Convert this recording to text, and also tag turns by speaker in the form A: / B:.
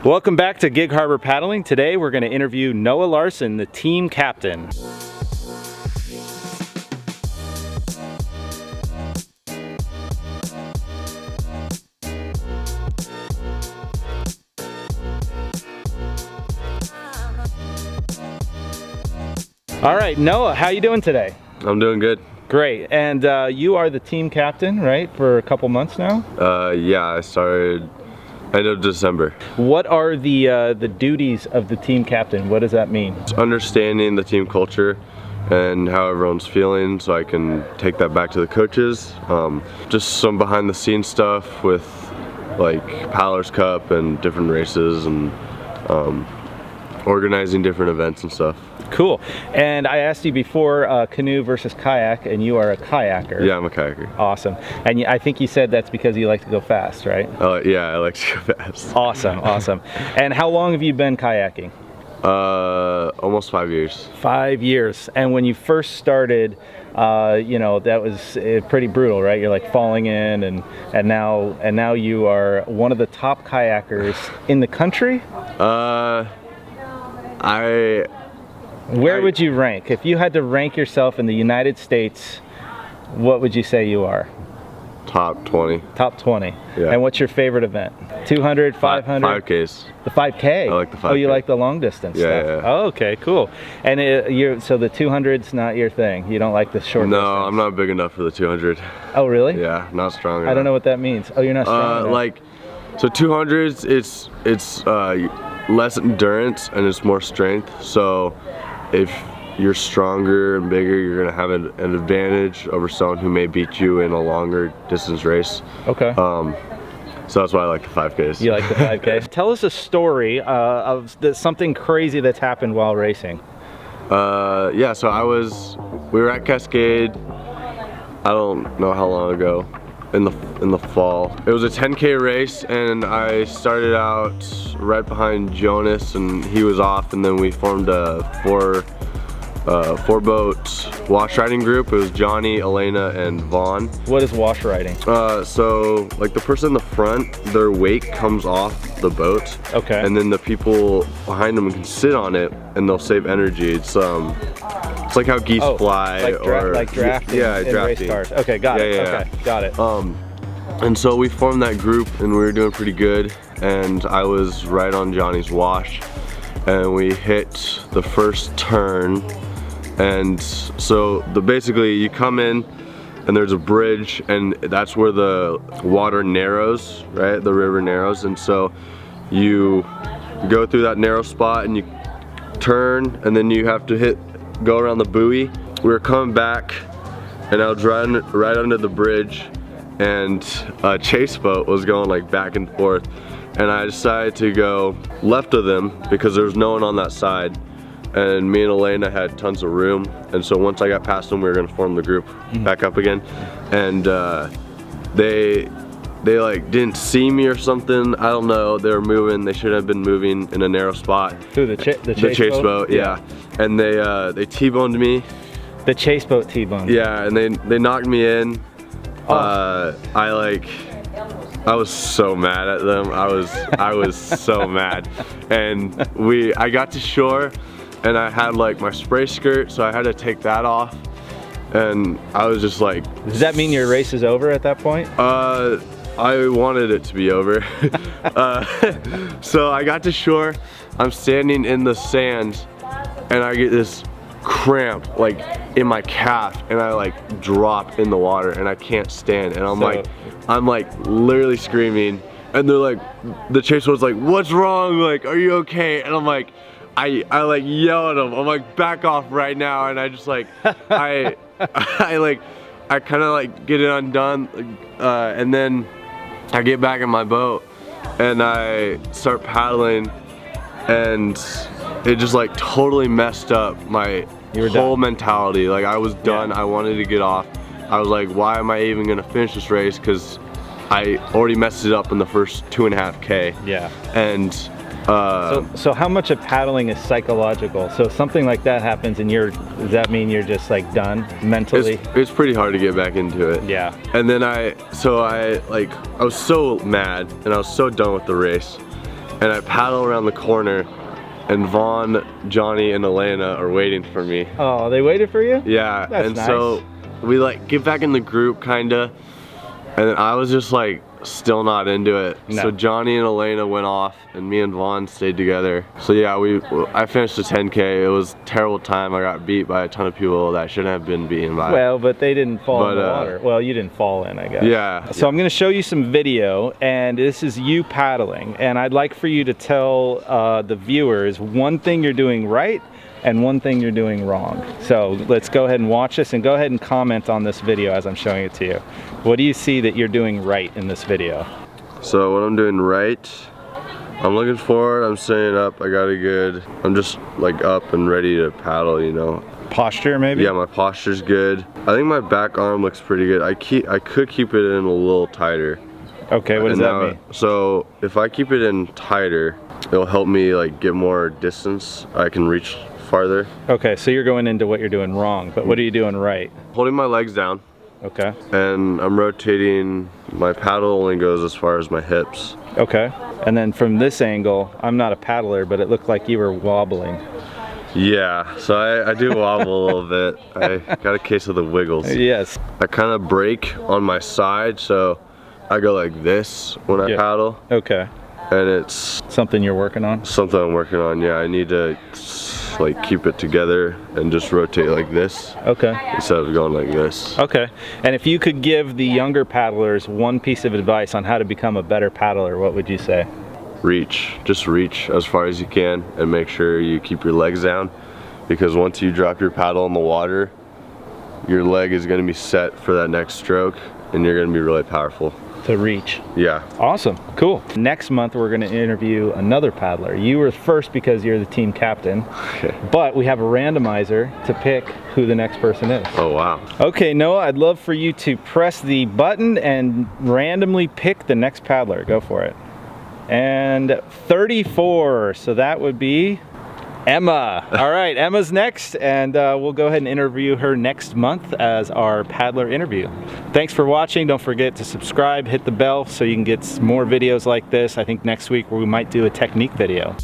A: Welcome back to Gig Harbor Paddling. Today we're going to interview Noah Larson, the team captain. All right, Noah, how you doing today?
B: I'm doing good.
A: Great, and you are the team captain, right, for a couple months now?
B: Yeah, I started end of December.
A: What are the duties of the team captain? What does that mean?
B: It's understanding the team culture and how everyone's feeling, so I can take that back to the coaches. Just some behind the scenes stuff with like Paddlers Cup and different races and organizing different events and stuff.
A: Cool. And I asked you before canoe versus kayak, and you are a kayaker.
B: Yeah, I'm a kayaker.
A: Awesome. And I think you said that's because you like to go fast, right?
B: Yeah, I like to go fast.
A: Awesome, awesome. And how long have you been kayaking?
B: Almost 5 years.
A: 5 years. And when you first started, you know, that was pretty brutal, right? You're like falling in, and now you are one of the top kayakers in the country. Where would you rank? If you had to rank yourself in the United States, what would you say you are?
B: Top 20.
A: Top 20.
B: Yeah.
A: And what's your favorite event? 200, 500?
B: 5Ks.
A: The 5K?
B: I like the 5K.
A: Oh, you like the long distance stuff?
B: Yeah.
A: Oh, okay, cool. And so the 200's not your thing? You don't like the short distance?
B: No, I'm not big enough for the 200.
A: Oh, really?
B: Yeah, not strong enough.
A: I don't know what that means. Oh, you're not strong enough.
B: Like, so 200s, it's less endurance and it's more strength. So if you're stronger and bigger, you're gonna have an advantage over someone who may beat you in a longer distance race.
A: Okay.
B: So that's why I like the 5Ks.
A: You like the 5K? Tell us a story of something crazy that's happened while racing.
B: Yeah, so we were at Cascade, I don't know how long ago, in the fall. It was a 10K race, and I started out right behind Jonas, and he was off, and then we formed a four boat wash riding group. It was Johnny, Elena, and Vaughn.
A: What is wash riding?
B: So like the person in the front, their weight comes off the boat.
A: Okay.
B: And then the people behind them can sit on it, and they'll save energy. It's like how geese fly,
A: like drafting.
B: Yeah,
A: in
B: drafting.
A: Race cars. Okay, got it.
B: Yeah.
A: Okay, got it.
B: And so we formed that group, and we were doing pretty good. And I was right on Johnny's wash, and we hit the first turn. And so basically you come in, and there's a bridge, and that's where the water narrows, right? The river narrows, and so you go through that narrow spot, and you turn, and then you have to go around the buoy. We were coming back, and I was right under the bridge, and a chase boat was going like back and forth, and I decided to go left of them because there was no one on that side, and me and Elena had tons of room, and so once I got past them, we were gonna form the group back up again, and they like didn't see me or something. I don't know. They were moving. They should have been moving in a narrow spot.
A: Through the chase boat?
B: Yeah. And they T-boned me.
A: The chase boat T-boned.
B: Yeah, and they knocked me in.
A: Oh.
B: I was so mad at them. I was so mad. And I got to shore, and I had like my spray skirt, so I had to take that off. And I was just like,
A: does that mean your race is over at that point?
B: I wanted it to be over. So I got to shore, I'm standing in the sand, and I get this cramp like in my calf, and I like drop in the water, and I can't stand, and I'm like literally screaming, and they're like, the chase boat's like, what's wrong, like, are you okay? And I'm like, I like yell at them, I'm like, back off right now, and I just like, I kind of like get it undone, and then I get back in my boat, and I start paddling, and it just like totally messed up my whole mentality. Like, I was done. I wanted to get off. I was like, why am I even gonna finish this race? Because I already messed it up in the first 2.5K.
A: Yeah.
B: And
A: so how much of paddling is psychological? So something like that happens, and does that mean you're just like done mentally?
B: It's pretty hard to get back into it.
A: Yeah.
B: And then I was so mad, and I was so done with the race. and I paddle around the corner, and Vaughn, Johnny, and Elena are waiting for me.
A: Oh, they waited for you?
B: Yeah,
A: That's
B: and
A: nice.
B: so we like get back in the group kinda, and then I was just like still not into it.
A: No.
B: So Johnny and Elena went off, and me and Vaughn stayed together. So yeah, I finished the 10K. It was a terrible time. I got beat by a ton of people that shouldn't have been beaten by.
A: Well, but they didn't fall in the water. Well, you didn't fall in, I guess.
B: Yeah.
A: So I'm going to show you some video, and this is you paddling, and I'd like for you to tell the viewers one thing you're doing right and one thing you're doing wrong. So let's go ahead and watch this, and go ahead and comment on this video as I'm showing it to you. What do you see that you're doing right in this video?
B: So what I'm doing right, I'm looking forward, I'm staying up, I got it good. I'm just like up and ready to paddle, you know.
A: Posture, maybe?
B: Yeah, my posture's good. I think my back arm looks pretty good. I could keep it in a little tighter.
A: Okay, what does that mean?
B: So if I keep it in tighter, it'll help me like get more distance. I can reach farther.
A: Okay, so you're going into what you're doing wrong, but what are you doing right?
B: Holding my legs down.
A: Okay.
B: And I'm rotating, my paddle only goes as far as my hips.
A: Okay. And then from this angle, I'm not a paddler, but it looked like you were wobbling.
B: Yeah, so I do wobble a little bit. I got a case of the wiggles.
A: Yes.
B: I kind of break on my side, so I go like this when I paddle.
A: Okay.
B: And it's
A: something you're working on?
B: Something I'm working on, yeah. I need to like keep it together and just rotate like this.
A: Okay.
B: Instead of going like this.
A: Okay. And if you could give the younger paddlers one piece of advice on how to become a better paddler, what would you say?
B: Reach. Just reach as far as you can and make sure you keep your legs down, because once you drop your paddle in the water, your leg is going to be set for that next stroke and you're going to be really powerful.
A: To reach.
B: Yeah.
A: Awesome. Cool. Next month we're going to interview another paddler. You were first because you're the team captain.
B: Okay.
A: But we have a randomizer to pick who the next person is.
B: Oh wow.
A: Okay, Noah, I'd love for you to press the button and randomly pick the next paddler. Go for it. And 34. So that would be Emma. All right, Emma's next, and we'll go ahead and interview her next month as our paddler interview. Thanks for watching. Don't forget to subscribe, hit the bell so you can get more videos like this. I think next week we might do a technique video.